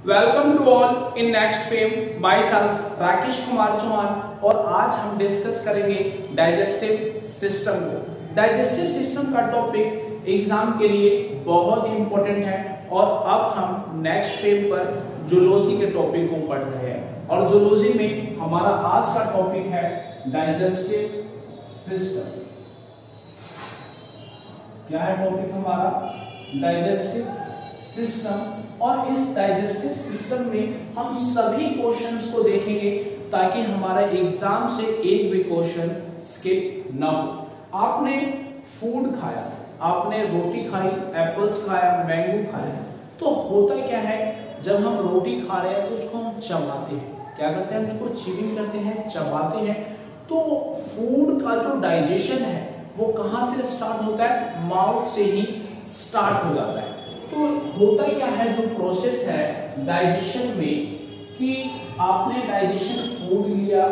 Welcome to all in next fame by self Rakesh Kumar Chauhan. और आज हम डिस्कस करेंगे डाइजेस्टिव सिस्टम को। डाइजेस्टिव सिस्टम का टॉपिक एग्जाम के लिए बहुत ही इंपॉर्टेंट है। और अब हम नेक्स्ट फेम पर जूलॉजी के टॉपिक को पढ़ रहे हैं। और जूलॉजी में हमारा आज का टॉपिक है डाइजेस्टिव सिस्टम। क्या है टॉपिक हमारा? Digestive system. और इस डाइजेस्टिव सिस्टम में हम सभी क्वेश्चंस को देखेंगे ताकि हमारा एग्जाम से एक भी क्वेश्चन स्किप ना हो। आपने फूड खाया, आपने रोटी खाई, एप्पल्स खाया, मैंगो खाया, तो होता क्या है जब हम रोटी खा रहे हैं तो उसको हम चबाते हैं। क्या करते हैं? उसको च्यूइंग करते हैं, चबाते हैं। तो फूड का जो डाइजेशन है वो कहां से स्टार्ट होता है? माउथ से ही स्टार्ट हो जाता है। तो होता क्या है जो प्रोसेस है डाइजेशन में कि आपने डाइजेशन फूड लिया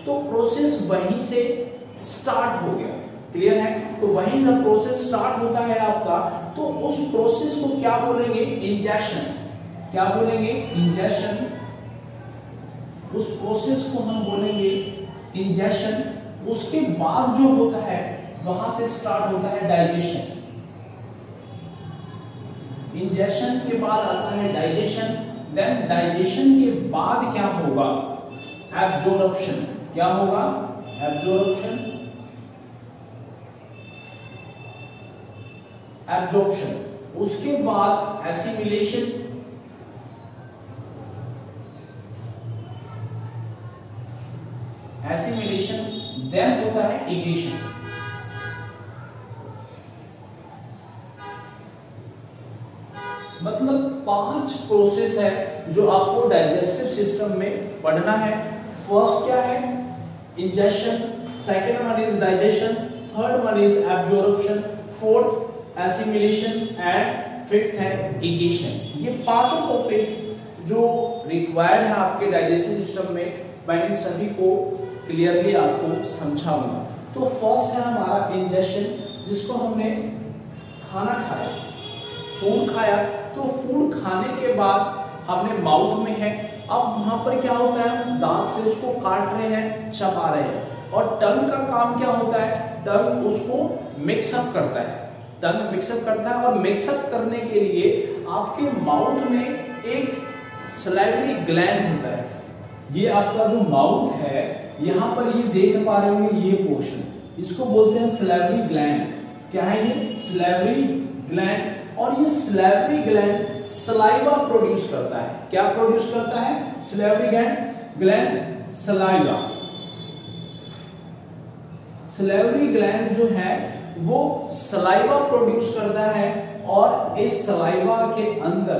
तो प्रोसेस वहीं से स्टार्ट हो गया। क्लियर है? तो वहीं जब प्रोसेस स्टार्ट होता है आपका तो उस प्रोसेस को क्या बोलेंगे? इंजेक्शन। क्या बोलेंगे? इंजेक्शन। उस प्रोसेस को हम बोलेंगे इंजेक्शन। उसके बाद जो होता है वहां से स्टार्ट होता है डाइजेशन। इंजेक्शन के बाद आता है डाइजेशन। देन डाइजेशन के बाद क्या होगा? एब्जॉर्प्शन। क्या होगा? एब्जॉर्प्शन। एब्जॉर्प्शन। उसके बाद एसिमिलेशन। एसिमिलेशन। देन होता है इगेशन। मतलब 5 प्रोसेस है जो आपको डाइजेस्टिव सिस्टम में पढ़ना है। फर्स्ट क्या है? Injection. Second one is digestion. Third one is absorption. Fourth assimilation and fifth है इगेशन। ये पांचों टॉपिक जो रिक्वायर्ड है आपके डाइजेस्टिव सिस्टम में, मैं इन सभी को क्लियरली आपको समझाऊंगा। तो फर्स्ट है हमारा इंजेक्शन, जिसको हमने खाना खाया, फूड खाया। तो फूड खाने के बाद हमने माउथ में है, अब वहां पर क्या होता है? दांत से उसको काट रहे हैं, चबा रहे हैं। और टंग का काम क्या होता है? टंग उसको मिक्सअप करता है। टंग मिक्सअप करता है और मिक्सअप करने के लिए आपके माउथ में एक सलाइवरी ग्लैंड होता है। ये आपका जो माउथ है, यहां पर ये देख पा रहे होंगे ये पोर्शन, इसको बोलते हैं सलाइवरी ग्लैंड। क्या है ये? Salivary gland. और ये सलाइवरी ग्लैंड सलाइवा प्रोड्यूस करता है। क्या प्रोड्यूस करता है? Salivary gland saliva. Salivary gland जो है वो सलाइवा प्रोड्यूस करता है। और इस सलाइवा के अंदर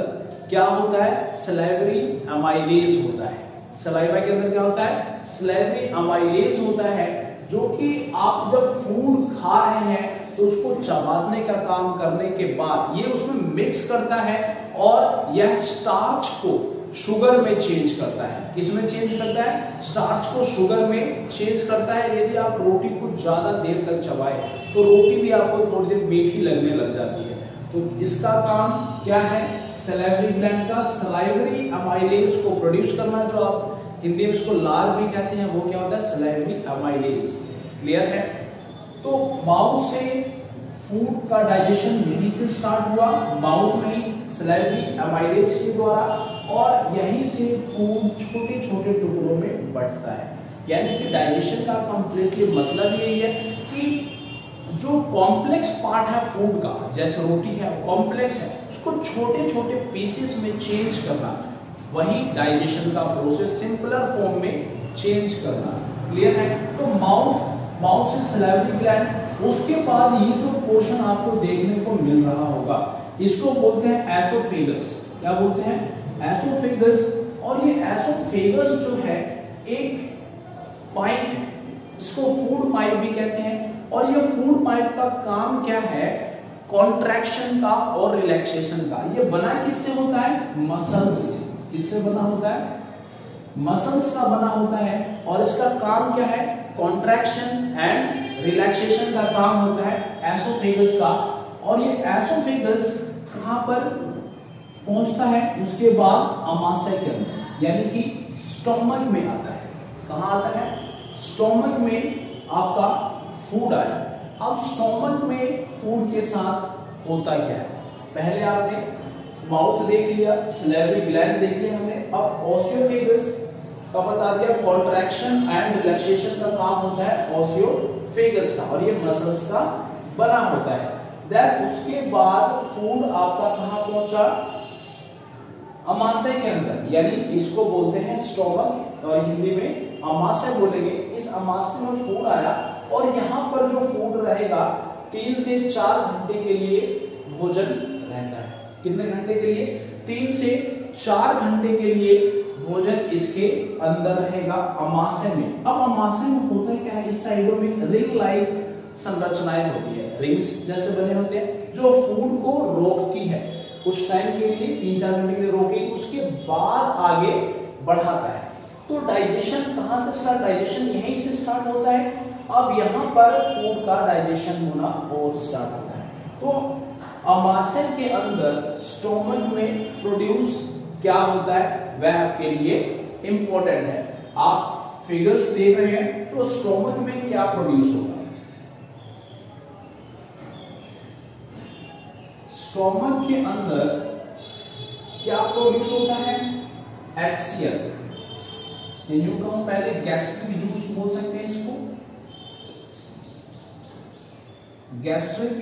क्या होता है? सलाइवरी अमाइलेज होता है। सलाइवा के अंदर क्या होता है? सलाइवरी अमाइलेज होता है, जो कि आप जब फूड खा रहे हैं तो उसको चबाने का काम करने के बाद ये उसमें मिक्स करता है और यह स्टार्च को शुगर में चेंज करता है। किसमें चेंज करता है? स्टार्च को शुगर में चेंज करता है। यदि आप रोटी को ज्यादा देर तक चबाए तो रोटी भी आपको थोड़ी देर मीठी लगने लग जाती है। तो इसका काम क्या है? सलाइवरी ग्लैंड का सलाइवरी अमाइलेज को प्रोड्यूस करना, जो आप हिंदी में इसको लार भी कहते हैं, वो क्या होता है? Salivary amylase. क्लियर है? तो माउथ से फूड का डाइजेशन यहीं से स्टार्ट हुआ, माउथ में ही सलाइवरी अमाइलेज के द्वारा, और यहीं से फूड छोटे छोटे टुकड़ों में बढ़ता है। यानी कि डाइजेशन का कंप्लीटली मतलब यही है कि जो कॉम्प्लेक्स पार्ट है फूड का, जैसे रोटी है कॉम्प्लेक्स है, उसको छोटे छोटे पीसेस में चेंज करना, वही डाइजेशन का प्रोसेस सिंपलर फॉर्म में चेंज करना। क्लियर है? तो माउथ से सलाइवरी ग्लैंड, उसके बाद ये जो पोर्शन आपको देखने को मिल रहा होगा इसको बोलते हैं एसोफेगस। क्या बोलते हैं? एसोफेगस। और ये एसोफेगस जो है एक पाइप है, इसको फूड पाइप भी कहते हैं। और ये फूड पाइप का काम क्या है? कॉन्ट्रैक्शन का और रिलैक्सेशन का। ये बना किससे होता है? मसल्स से। किससे बना होता है? मसल्स का बना होता है। और इसका काम क्या है? कॉन्ट्रैक्शन एंड रिलैक्सेशन का काम होता है एसोफेगस का। और ये एसोफेगस कहां पर पहुंचता है, उसके बाद अमाशय के अंदर यानी कि स्टोमक में आता है। कहां आता है? स्टोमक में आपका फूड आया। अब स्टोमक में फूड के साथ होता क्या है? पहले आपने माउथ देख लिया, सैलिवरी ग्लैंड देख लिया हमने। अब ओसियोफेगस का बता दिया, कॉन्ट्रैक्शन एंड रिलैक्सेशन का काम होता है ओसियोफेगस का, और ये मसल्स का बना होता है। देन उसके बाद फूड आपका कहां पहुंचा? अमाशय के अंदर, यानी इसको बोलते हैं स्टोमक और हिंदी में अमाशय बोलेंगे। इस अमाशय में फूड आया और यहाँ पर जो फूड रहेगा 3 से 4 घंटे के लिए भोजन रहता है। कितने घंटे के लिए? 3 से 4 घंटे के लिए भोजन इसके अंदर रहेगा अमाशय में। अब अमाशय में होता क्या है? इस साइडों में रिंग लाइक संरचनाएं होती है, रिंग्स जैसे बने होते हैं, जो फूड को रोकती है कुछ टाइम के लिए, 3-4 घंटे के लिए रोकेगी, उसके बाद आगे बढ़ाता है। तो डाइजेशन कहां से स्टार्ट? डाइजेशन यहीं से स्टार्ट होता है। अब यहाँ पर फूड का डाइजेशन होना और स्टार्ट होता है। तो अमाशय के अंदर स्टोमक में प्रोड्यूस क्या होता है वह आपके लिए इंपॉर्टेंट है। आप फिगर्स देख रहे हैं, तो स्टोमक में क्या प्रोड्यूस होगा? स्टोमक के अंदर क्या प्रोड्यूस होता है? HCl। यूं कहूं पहले गैस्ट्रिक जूस बोल सकते हैं इसको, गैस्ट्रिक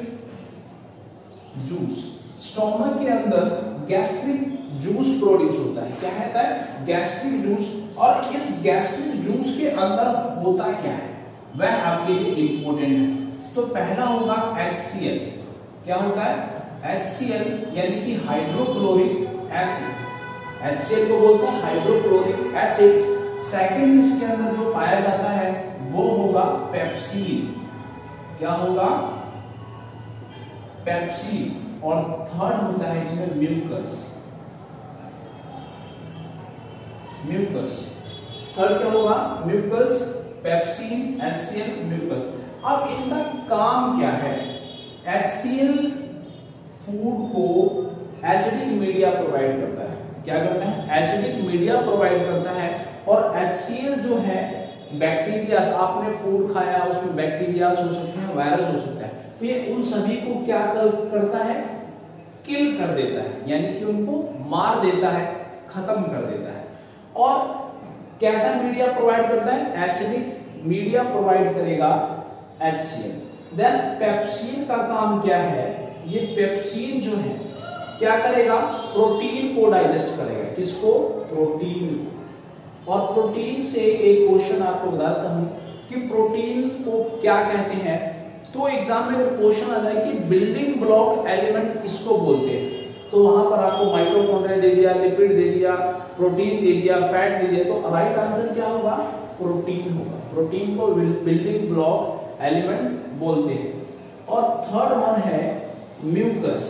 जूस। स्टोमक के अंदर गैस्ट्रिक जूस प्रोड्यूस होता है। क्या होता है? Gastric juice. और इस गैस्ट्रिक जूस के अंदर होता क्या है वह आपके लिए इंपॉर्टेंट है। तो पहला होगा HCl। क्या होता है? HCl यानी कि हाइड्रोक्लोरिक एसिड। HCl को बोलते हैं हाइड्रोक्लोरिक एसिड। सेकंड इसके अंदर जो पाया जाता है वो होगा पेप्सिन। क्या होगा? पेप्सिन। और थर्ड होता है इसमें म्यूकस। म्यूकस थर्ड क्या होगा? Mucus, pepsin, HCl, mucus. अब इनका काम क्या है? HCl फूड को एसिडिक मीडिया प्रोवाइड करता है। क्या करता है? एसिडिक मीडिया प्रोवाइड करता है। और HCl जो है बैक्टीरिया, आपने फूड खाया उसमें बैक्टीरिया हो सकते हैं, वायरस हो सकता है, तो ये उन सभी को क्या करता है? किल कर देता है, यानी कि उनको मार देता है, खत्म कर देता है। और कैसा मीडिया प्रोवाइड करता है? एसिडिक मीडिया प्रोवाइड करेगा HCl। देन पेप्सिन का काम क्या है? ये पेप्सिन जो है क्या करेगा? प्रोटीन को डाइजेस्ट करेगा। किसको? प्रोटीन। और प्रोटीन से एक क्वेश्चन आपको बताता हूं कि प्रोटीन को क्या कहते हैं। तो एग्जाम में क्वेश्चन आ जाए कि बिल्डिंग ब्लॉक एलिमेंट किसको बोलते हैं, तो वहां पर आपको माइटोकॉन्ड्रिया दे दिया, लिपिड दे दिया, प्रोटीन दे दिया, फैट दे दिया, तो राइट आंसर क्या होगा? प्रोटीन होगा। प्रोटीन को बिल्डिंग ब्लॉक एलिमेंट बोलते हैं। और थर्ड वन है म्यूकस।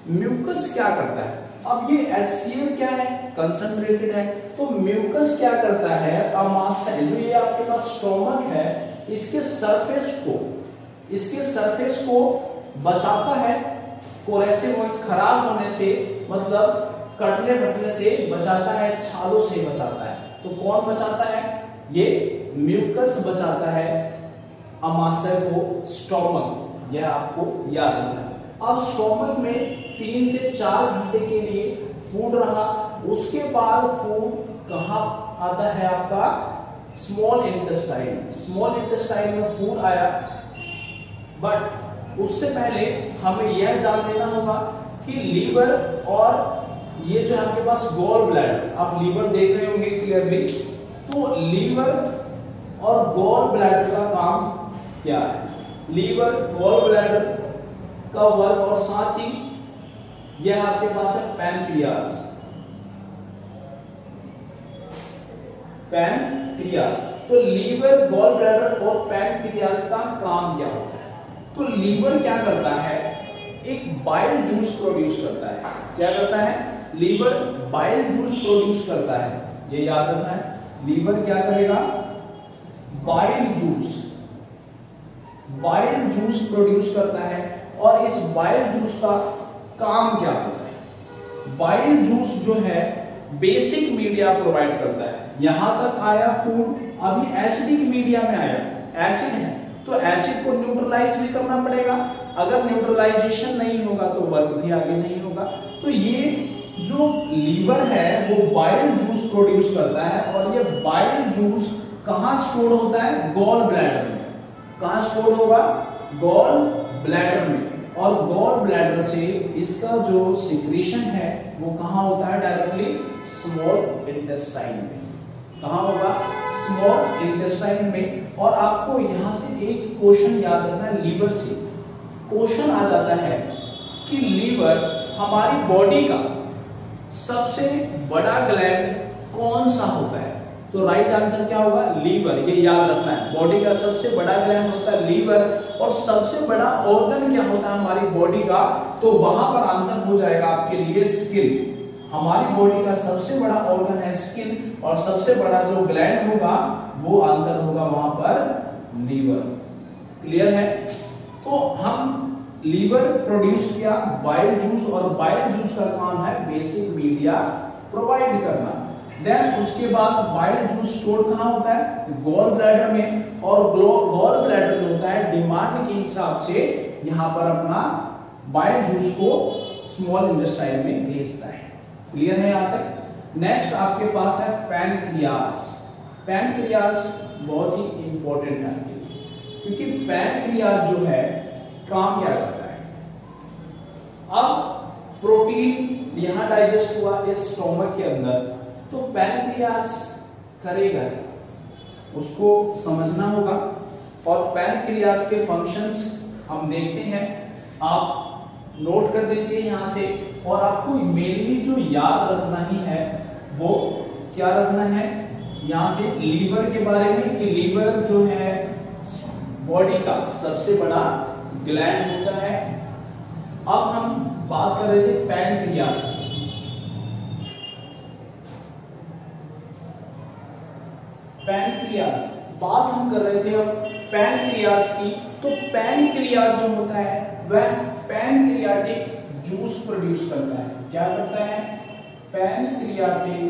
म्यूकस क्या करता है? अब ये HCl क्या है? कंसंट्रेटेड है। तो म्यूकस क्या करता है? अमाशय जो ये आपके पास स्टोमक है, इसके सरफेस को बचाता है कोरेसिव वंश खराब होने से, मतलब कटने बटने से बचाता है, छालों से बचाता है। तो कौन बचाता है? ये म्यूकस बचाता है अमाशय को, स्टोमक। यह आपको याद रखना है। अब स्टोमक में 3 से 4 घंटे के लिए फूड रहा, उसके बाद फूड कहां आता है? आपका स्मॉल इंटेस्टाइन। स्मॉल इंटेस्टाइन में फूड आया, बट उससे पहले हमें यह जान लेना होगा कि लीवर और ये जो आपके पास गॉल ब्लैडर, आप लीवर देख रहे होंगे क्लियरली, तो लीवर और गॉल ब्लैडर का काम क्या है? लीवर, गॉल ब्लैडर का वर्क, और साथ ही यह आपके पास है पैनक्रियास। पैनक्रियास, तो लीवर, गॉल ब्लैडर और पैनक्रियास का काम क्या होता है? तो लीवर क्या करता है? एक बाइल जूस प्रोड्यूस करता है। क्या करता है? लीवर बाइल जूस प्रोड्यूस करता है, ये याद रखना है। लीवर क्या करेगा? बाइल जूस प्रोड्यूस करता है। और इस बाइल जूस का काम क्या होता है? बाइल जूस जो है बेसिक मीडिया प्रोवाइड करता है। यहां तक आया फूड, अभी एसिडिक मीडिया में आया, एसिड है तो एसिड को न्यूट्रलाइज भी करना पड़ेगा। अगर न्यूट्रलाइजेशन नहीं होगा तो वर्क भी आगे नहीं होगा। तो ये जो लीवर है वो बाइल जूस प्रोड्यूस करता है और ये बाइल जूस कहां स्टोर होता है? गॉल ब्लैडर में। कहां स्टोर होगा? गॉल ब्लैडर में। और गॉल ब्लैडर से इसका जो सिक्रीशन है वो कहां होता है? डायरेक्टली स्मॉल इंटेस्टाइन में। कहां होगा? स्मॉल इंटेस्टाइन में। और आपको यहां से एक क्वेश्चन याद रखना है, लीवर से क्वेश्चन आ जाता है कि लीवर हमारी बॉडी का सबसे बड़ा ग्लैंड कौन सा होता है? तो राइट आंसर क्या होगा? लीवर। ये याद रखना है, बॉडी का सबसे बड़ा ग्लैंड होता है लीवर। और सबसे बड़ा ऑर्गन क्या होता है हमारी बॉडी का? तो वहां पर आंसर हो जाएगा आपके लिए स्किन। हमारी बॉडी का सबसे बड़ा ऑर्गन है स्किन और सबसे बड़ा जो ग्लैंड होगा वो आंसर होगा वहां पर लीवर। क्लियर है? तो हम लीवर प्रोड्यूस किया बाइल जूस और बाइल जूस का काम है बेसिक मीडिया प्रोवाइड करना। देन उसके बाद बाइल जूस स्टोर कहां होता है? गॉल ब्लैडर में। और गॉल ब्लैडर जो होता है डिमांड के हिसाब से यहां पर अपना बाइल जूस को स्मॉल इंटेस्टाइन में भेजता है। क्लियर है यहां तक? नेक्स्ट आपके पास है पैनक्रियास। पैनक्रियास बहुत ही इंपॉर्टेंट है क्योंकि पैनक्रियास जो है काम क्या करता है? अब प्रोटीन यहां डाइजेस्ट हुआ इस स्टोमक के अंदर, तो पैनक्रियास करेगा उसको समझना होगा। और पैनक्रियास के फंक्शंस हम देखते हैं, आप नोट कर दीजिए यहां से। और आपको मेनली जो याद रखना ही है वो क्या रखना है यहां से? लीवर के बारे में, कि लीवर जो है बॉडी का सबसे बड़ा ग्लैंड होता है। अब हम बात कर रहे थे पैनक्रियास की। पैनक्रियास बात हम कर रहे थे अब पैनक्रियास की। तो पैनक्रियास जो होता है वह पैनक्रियाटिक जूस प्रोड्यूस करता है। क्या करता है? पैनक्रियाटिक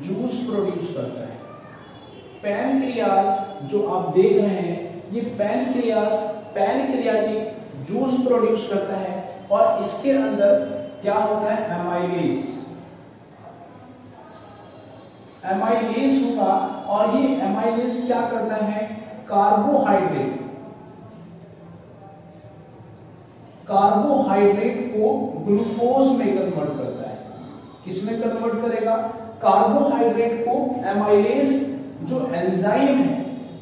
जूस प्रोड्यूस करता है। पैनक्रियास जो आप देख रहे हैं ये पैनक्रियास पैनक्रियाटिक जूस प्रोड्यूस करता है और इसके अंदर क्या होता है? एमाइलेज। एमाइलेज होगा और ये एमाइलेज क्या करता है? कार्बोहाइड्रेट को ग्लूकोज में कन्वर्ट करता है। किसमें कन्वर्ट करेगा? कार्बोहाइड्रेट को। एमाइलेज जो एंजाइम है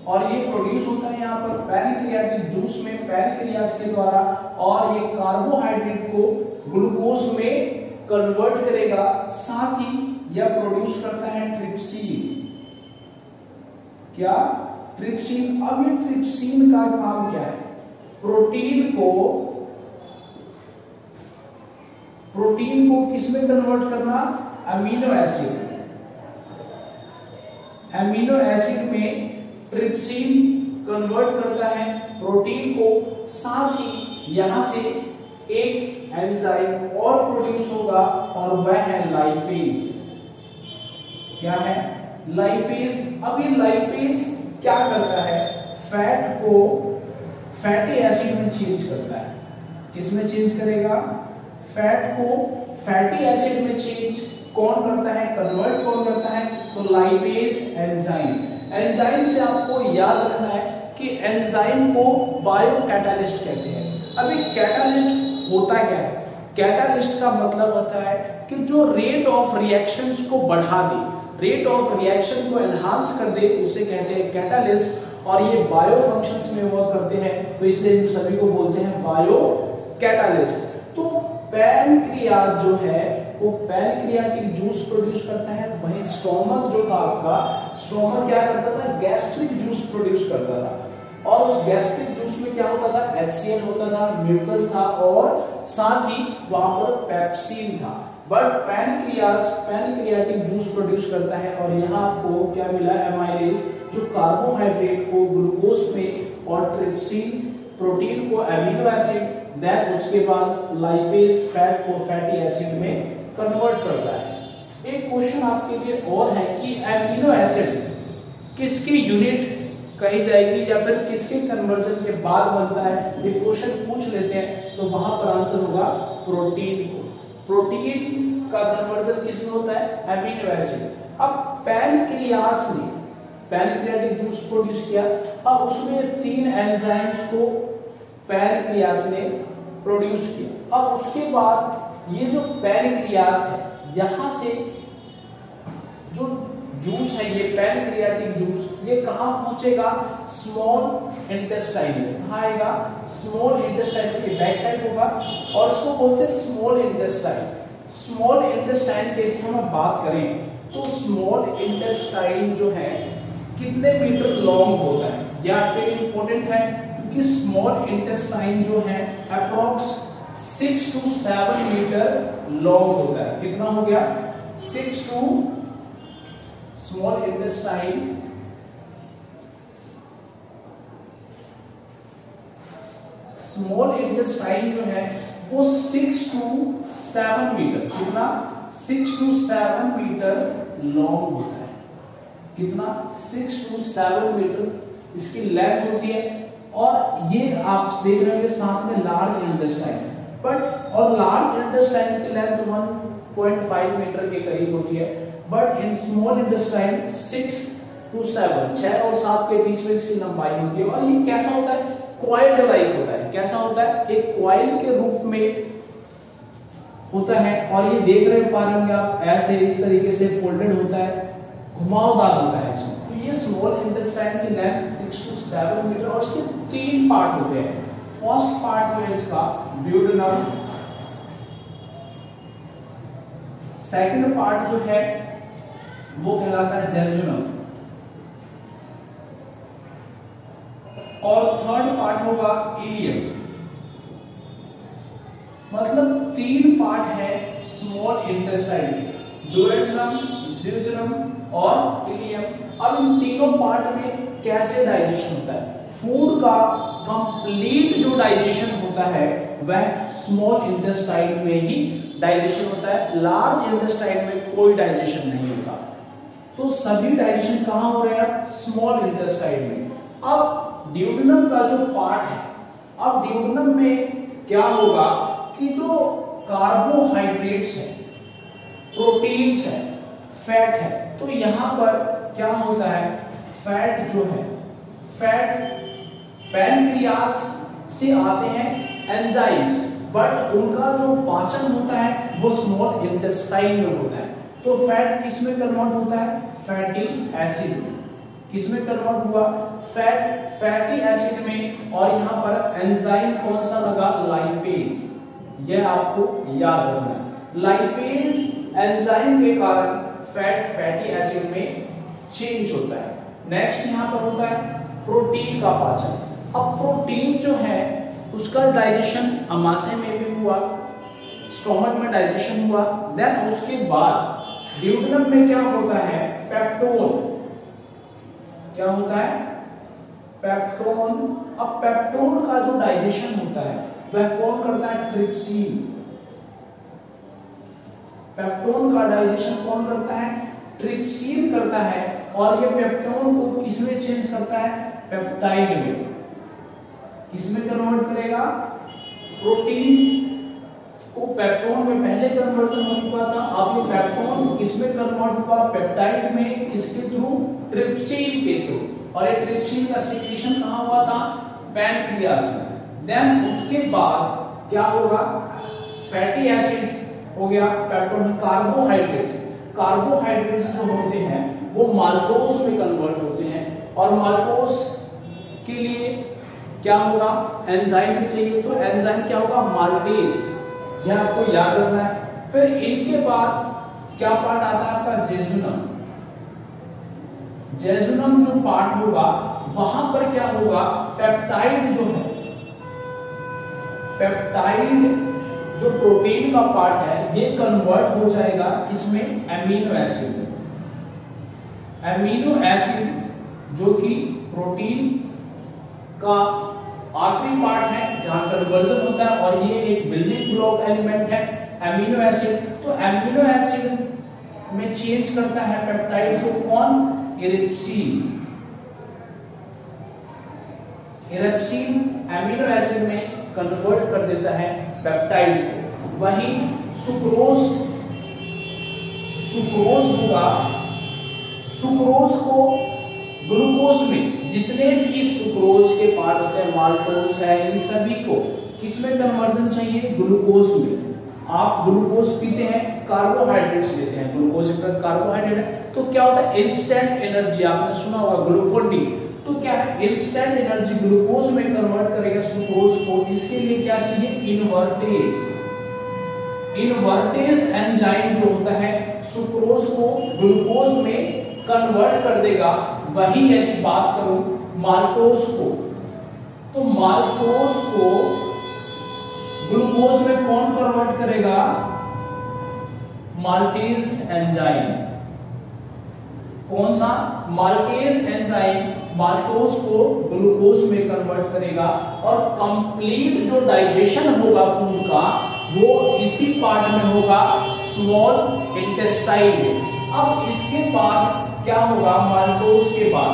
और ये प्रोड्यूस होता है यहाँ पर पैनक्रियाटिक जूस में पैनक्रियास के द्वारा, और ये कार्बोहाइड्रेट को ग्लूकोज में कन्वर्ट करेगा। साथ ही यह प्रोड्यूस करता है ट्रिप्सिन। क्या? ट्रिप्सिन। अब ये ट्रिप्सिन का काम क्या है? प्रोटीन को किसमें कन्वर्ट करना? Amino acid. अमीनो एसिड में ट्रिप्सिन कन्वर्ट करता है प्रोटीन को। साथ ही यहां से एक एंजाइम और प्रोड्यूस होगा और वह है लाइपेज। क्या है? लाइपेज। अब ये लाइपेज क्या करता है? फैट को फैटी एसिड में चेंज करता है। किसमें चेंज करेगा? फैट को फैटी एसिड में चेंज कौन करता है? कन्वर्ट कौन करता है? तो लाइपेज एंजाइम। एंजाइम से आपको याद रखना है कि एंजाइम को बायोकैटालिस्ट कहते हैं। अभी कैटालिस्ट होता क्या है? कैटालिस्ट का मतलब होता है कि जो रेट ऑफ रिएक्शंस को बढ़ा दे, रेट ऑफ रिएक्शन को एनहांस कर दे, उसे कहते हैं कैटालिस्ट। और ये बायो फंक्शंस में वर्क करते हैं, तो इसलिए इन सभी को बोलते हैं बायो कैटालिस्ट। तो पैनक्रियास जो है वो पैनक्रियाटिक जूस प्रोड्यूस करता है। वहीं स्टोमक जो था आपका, स्टोमक क्या करता था? गैस्ट्रिक जूस प्रोड्यूस करता था। और उस गैस्ट्रिक जूस में क्या होता था? HCl होता था, म्यूकस था और साथ ही वहां पर पेप्सिन था। बट पैनक्रियाटिक जूस प्रोड्यूस करता है और यहाँ आपको क्या मिला? एमाइलेज जो कार्बोहाइड्रेट को ग्लूकोज में और ट्रिप्सिन प्रोटीन को अमीनो एसिड, देन उसके बाद लाइपेज फैट को फैटी एसिड में कन्वर्ट करता है। एक क्वेश्चन आपके लिए और है कि एमिनो एसिड किसकी यूनिट कही जाएगी या फिर किसके कन्वर्जन के बाद बनता है, ये क्वेश्चन पूछ लेते हैं तो वहां पर आंसर होगा प्रोटीन को। प्रोटीन का कन्वर्जन किसमें होता है, एमिनो एसिड। अब पैनक्रियास ने पैनक्रियाटिक जूस प्रोड्यूस किया, अब उसमें 3 एंजाइम्स को पैनक्रियास ने प्रोड्यूस किया। अब उसके बाद ये जो पैनक्रियास है, यहां से जो जूस है ये पैनक्रियाटिक जूस, ये कहां पहुंचेगा, स्मॉल इंटेस्टाइन में। कहां आएगा, स्मॉल इंटेस्टाइन में, बैक साइड होगा और इसको बोलते हैं स्मॉल इंटेस्टाइन। स्मॉल इंटेस्टाइन के हम बात करें तो स्मॉल इंटेस्टाइन जो है कितने मीटर लॉन्ग होता है, यह आपके लिए इंपॉर्टेंट है क्योंकि स्मॉल इंटेस्टाइन जो है अप्रोक्स 6 to 7 मीटर लॉन्ग होता है। कितना हो गया, 6 to स्मॉल इंटेस्टाइन जो है वो 6 to 7 मीटर, कितना, 6 to 7 मीटर लॉन्ग होता है। कितना, 6 to 7 मीटर इसकी लेंथ होती है। और ये आप देख रहे होंगे साथ में लार्ज इंटेस्टाइन, बट और लार्ज इंटेस्टाइन की लेंथ 1.5 मीटर के करीब होती है, but in small intestine 6 to 7, 6 और 7 के बीच में इसकी लंबाई होती है। और ये कैसा होता है, कॉइल लाइक होता है। कैसा होता है, एक कॉइल के रूप में होता है। और ये देख रहे पा रहे होंगे आप, ऐसे इस तरीके से फोल्डेड होता है, घुमावदार होता है इसमें। तो ये स्मॉल इंटेस्टाइन की लेंथ 6 to 7 मीटर और इसके 3 पार्ट होते हैं। फर्स्ट पार्ट जो है इसका ड्यूडेनम, सेकंड पार्ट जो है वो कहलाता है जेजुनम, और थर्ड पार्ट होगा इलियम। मतलब 3 पार्ट है स्मॉल इंटेस्टाइन के, ड्यूडेनम, जेजुनम और इलियम। अब इन तीनों पार्ट में कैसे डाइजेशन होता है, फूड का कंप्लीट जो डाइजेशन होता है वह स्मॉल इंटेस्टाइन में ही डाइजेशन होता है। लार्ज इंटेस्टाइन में कोई डाइजेशन नहीं होता। तो सभी डाइजेशन कहां हो रहे हैं, स्मॉल इंटेस्टाइन में। अब ड्यूडेनम का जो पार्ट है, अब ड्यूडेनम में क्या होगा कि जो कार्बोहाइड्रेट्स है, प्रोटीन्स है, फैट है, तो यहां पर क्या होता है, फैट जो है, फैट पैनक्रियास से आते हैं एंजाइम्स, बट उनका जो पाचन होता है वो स्मॉल इंटेस्टाइन में होता है। तो फैट किस में कन्वर्ट होता है, फैटी एसिड में। किस में कन्वर्ट हुआ, फैटी एसिड में। और यहां पर एंजाइम कौन सा लगा, लाइपेज। यह आपको याद रखना है, लाइपेज एंजाइम के कारण फैटी एसिड में चेंज होता है। नेक्स्ट यहां पर होता है प्रोटीन का पाचन। अब प्रोटीन जो है उसका डाइजेशन अमाशय में भी हुआ, स्टोमक में डाइजेशन हुआ। देन उसके बाद ड्यूडेनम में क्या होता है, पेप्टोन। क्या होता है, पेप्टोन। अब पेप्टोन का जो डाइजेशन होता है वह कौन करता है, ट्रिप्सिन। पेप्टोन का डाइजेशन कौन करता है, ट्रिप्सिन करता है। और ये पेप्टोन को किसमें चेंज करता है, पेप्टाइड में। किसमें कन्वर्ट करेगा, प्रोटीन को पेप्टोन में पहले कन्वर्जन हो चुका था, अब ये पेप्टोन किसमें कन्वर्ट हुआ, पेप्टाइड में। किसके थ्रू, ट्रिप्सिन के थ्रू। और ये ट्रिप्सिन का सिक्रीशन कहां हुआ था, पैनक्रियास में। देन उसके बाद क्या होगा, फैटी एसिड्स हो गया, पेप्टोन। कार्बोहाइड्रेट्स, कार्बोहाइड्रेट्स जो होते हैं वो माल्टोज में कन्वर्ट होते हैं। और माल्टोज के लिए क्या होगा, एंजाइम भी चाहिए, तो एंजाइम क्या होगा, माल्टेज। यह आपको याद रखना है। फिर इनके बाद क्या पार्ट आता है आपका, जेजुनम। जेजुनम जो पार्ट होगा वहां पर क्या होगा, पेप्टाइड जो है, पेप्टाइड जो प्रोटीन का पार्ट है ये कन्वर्ट हो जाएगा इसमें एमिनो एसिड में। एमिनो एसिड जो कि प्रोटीन का आखिरी पार्ट है जहां कन्वर्जन होता है, और ये एक बिल्डिंग ब्लॉक एलिमेंट है। Amino acid. तो एमिनो एसिड में चेंज करता है पेप्टाइड को कौन? इरिप्सिन। इरिप्सिन एमिनो एसिड में कन्वर्ट कर देता है पेप्टाइड को। वही सुक्रोज होगा, सुक्रोज को ग्लूकोज में, जितने भी सुक्रोज के पार्ट होते हैं, माल्टोज है, इन सभी को किसमें कन्वर्जन चाहिए? ग्लूकोज में। आप ग्लूकोज पीते हैं, कार्बोहाइड्रेट्स लेते हैं, ग्लूकोज एक कार्बोहाइड्रेट है, तो क्या होता है? इंस्टेंट एनर्जी, आपने सुना होगा ग्लूकोन डी। तो क्या है? इंस्टेंट एनर्जी ग्लूकोज में कन्वर्ट करेगा सुक्रोज को। इसके लिए क्या चाहिए? इन्वर्टेज। इन्वर्टेज एंजाइम जो होता है सुक्रोज को ग्लूकोज में कन्वर्ट कर देगा। वही यदि बात करूं माल्टोज को, तो माल्टोज को ग्लूकोज में कौन कन्वर्ट करेगा? Maltase enzyme. कौन सा? माल्टेज एंजाइम माल्टोज को ग्लूकोज में कन्वर्ट करेगा और कंप्लीट जो डाइजेशन होगा फूड का वो इसी पार्ट में होगा, स्मॉल इंटेस्टाइन में। अब इसके बाद क्या होगा? माल्टोज के बाद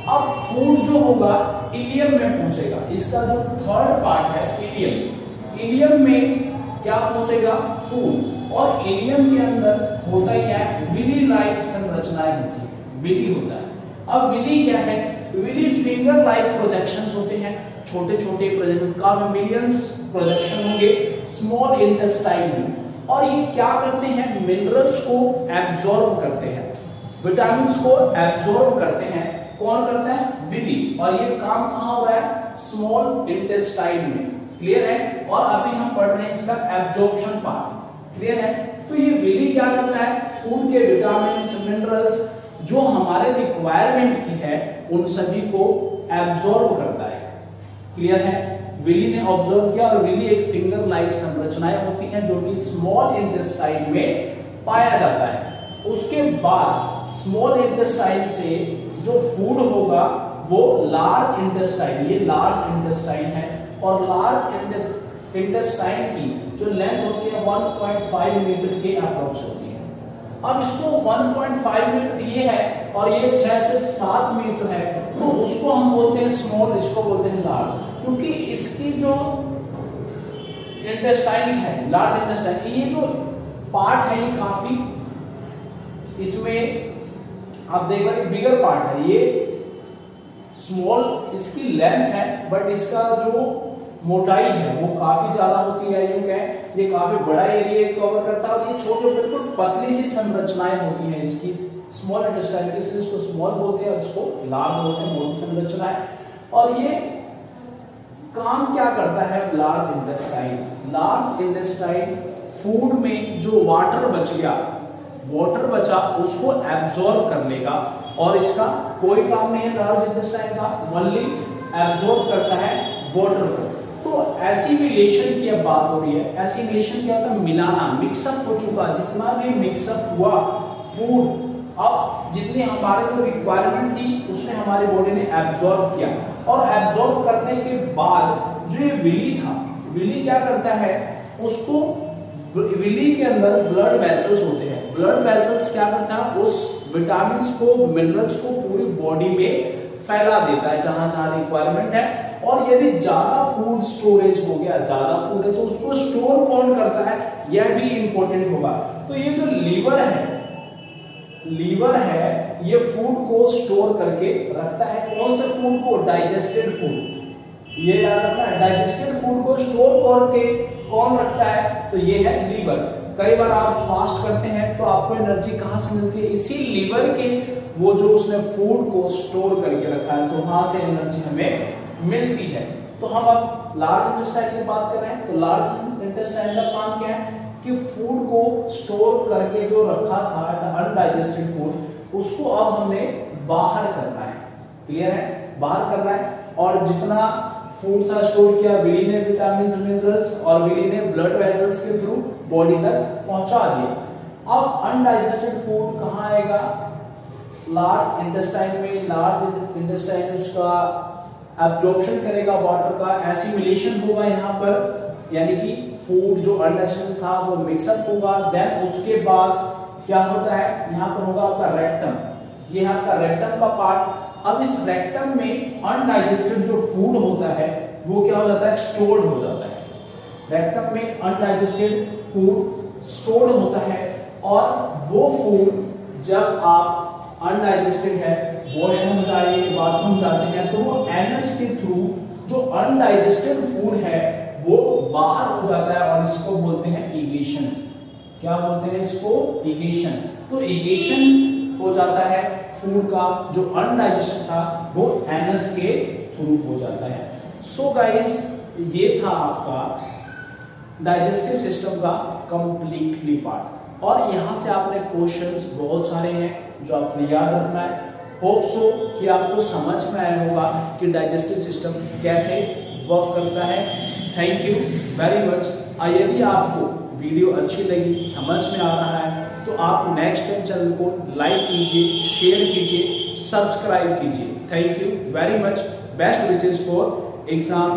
अब फूड जो होगा इलियम में पहुंचेगा। इसका जो थर्ड पार्ट है इलियम, इलियम में क्या पहुंचेगा? फूड। और इलियम के अंदर होता क्या है? विली लाइक संरचनाएं होती है, विली होता है। अब विली क्या है? विली फिंगर लाइक प्रोजेक्शंस होते हैं, छोटे छोटे प्रोजेक्शन, काफी मिलियंस प्रोजेक्शन होंगे स्मॉल इंटेस्टाइन में। और ये क्या करते हैं? मिनरल्स को एब्जॉर्ब करते हैं, विटामिन्स को एब्जॉर्ब करते हैं। कौन करता है? विली। और ये काम कहां हो रहा है? स्मॉल इंटेस्टाइन में। क्लियर है? और अभी हम पढ़ रहे हैं इसका एब्जॉर्प्शन पार्ट। क्लियर है? तो ये विली क्या करता है? फूड के विटामिन मिनरल्स जो हमारे रिक्वायरमेंट की है उन सभी को एब्जॉर्ब करता है। क्लियर है? विली ने ऑब्जर्व किया। और विली एक फिंगर लाइक संरचनाएं होती हैं जो कि स्मॉल इंटेस्टाइन में पाया जाता है। उसके बाद स्मॉल इंटेस्टाइन से जो फूड होगा वो लार्ज इंटेस्टाइन, ये लार्ज इंटेस्टाइन है, और लार्ज इंटेस्टाइन की जो लेंथ होती है 1.5 मीटर के अप्रोक्स होती है। अब इसको 1.5 मीटर ये है और ये 6 से 7 मीटर है, तो उसको हम बोलते हैं स्मॉल, इसको बोलते हैं लार्ज, क्योंकि इसकी जो इंटेस्टाइन है, लार्ज इंटेस्टाइन, ये जो पार्ट है ये काफी, इसमें आप देख रहे बिगर पार्ट है, ये स्मॉल इसकी लेंथ है, बट इसका जो मोटाई है वो काफी ज्यादा होती है। यूं कहें ये काफी बड़ा एरिया कवर करता है। और ये छोटे बिल्कुल पतली सी संरचनाएं होती हैं इसकी स्मॉल इंटेस्टाइन, इसलिए इसको स्मॉल बोलते हैं और इसको लार्ज बोलते हैं, मोटी संरचनाएं। और ये काम क्या करता है? Large intestine, large intestine food में जो वाटर बच गया, वाटर बचा, उसको एब्जॉर्ब कर लेगा। और इसका कोई काम नहीं है लार्ज इंटेस्टाइन का, ओनली एब्जॉर्ब करता है वाटर को। तो एसिमिलेशन की अब बात हो रही है। एसिमिलेशन क्या होता है? मिलाना, मिक्सअप हो चुका, जितना भी मिक्सअप हुआ फूड, अब जितनी हमारे को रिक्वायरमेंट थी उसने हमारी बॉडी ने एब्जॉर्ब किया। और एब्जॉर्ब करने के बाद जो ये विली था, विली क्या करता है? उसको, विली के अंदर ब्लड वेसल्स होते हैं, ब्लड वेसल्स क्या करता है? उस विटामिन्स को, मिनरल्स को पूरी बॉडी में फैला देता है जहां जहां रिक्वायरमेंट है। और यदि ज्यादा फूड स्टोरेज हो गया, ज्यादा फूड है, तो उसको स्टोर कौन करता है? यह भी इंपॉर्टेंट होगा। तो ये जो लीवर है, लीवर है, ये फूड को स्टोर करके रखता है। कौन से फूड को? Digested food. ये याद रखना है, डाइजेस्टेड फूड को स्टोर करके कौन रखता है? तो ये है लीवर। कई बार आप फास्ट करते हैं तो आपको एनर्जी कहां से मिलती है? इसी लीवर के, वो जो उसने फूड को स्टोर करके रखा है, तो वहां से एनर्जी हमें मिलती है। तो हम अब लार्ज इंटेस्टाइन की बात कर रहे हैं। तो लार्ज इंटेस्टाइन का काम क्या है? कि फूड को स्टोर करके जो रखा था अनडाइजेस्टेड फूड, उसको अब हमने बाहर करना है। क्लियर है? बाहर करना है। और जितना फूड था स्टोर किया, विली ने विटामिन मिनरल्स और विली ने ब्लड वेसल्स के थ्रू बॉडी तक पहुंचा दिया। अब अनडाइजेस्टेड फूड कहां आएगा? लार्ज इंटेस्टाइन में। लार्ज इंटेस्टाइन उसका एब्जॉर्प्शन करेगा वाटर का, एसिमिलेशन होगा यहाँ पर, यानी कि फूड जो अनडाइजेस्टेड था वो मिक्सअप होगा, देन उसके बाद क्या होता है, यहाँ पर होगा आपका रेक्टम, ये आपका रेक्टम का पार्ट। अब इस रेक्टम में अनडाइजेस्टेड जो फूड होता है वो क्या हो जाता है, स्टोर्ड हो जाता है। रेक्टम में अनडाइजेस्टेड फूड स्टोर्ड होता है, और वो फूड जब आप अनडाइजेस्टेड है वॉशरूम जाए, बाथरूम जाते हैं, तो वो एनस के थ्रू जो अनडाइजेस्टेड फूड है वो बाहर हो जाता है, और इसको बोलते हैं ईगेशन। क्या बोलते हैं इसको, ईगेशन। तो ईगेशन हो जाता है फूड का, जो अनडाइजेशन था वो एनस के थ्रू हो जाता है। सो गाइस, ये था आपका डाइजेस्टिव सिस्टम का कंप्लीटली पार्ट, और यहां से आपने क्वेश्चंस बहुत सारे हैं जो आपने याद रखना है। होप सो कि आपको समझ में आया होगा कि डाइजेस्टिव सिस्टम कैसे वर्क करता है। Thank you very much. यदि आपको वीडियो अच्छी लगी, समझ में आ रहा है, तो आप नेक्स्ट टाइम चैनल को लाइक कीजिए, शेयर कीजिए, सब्सक्राइब कीजिए। Thank you very much. Best wishes for exam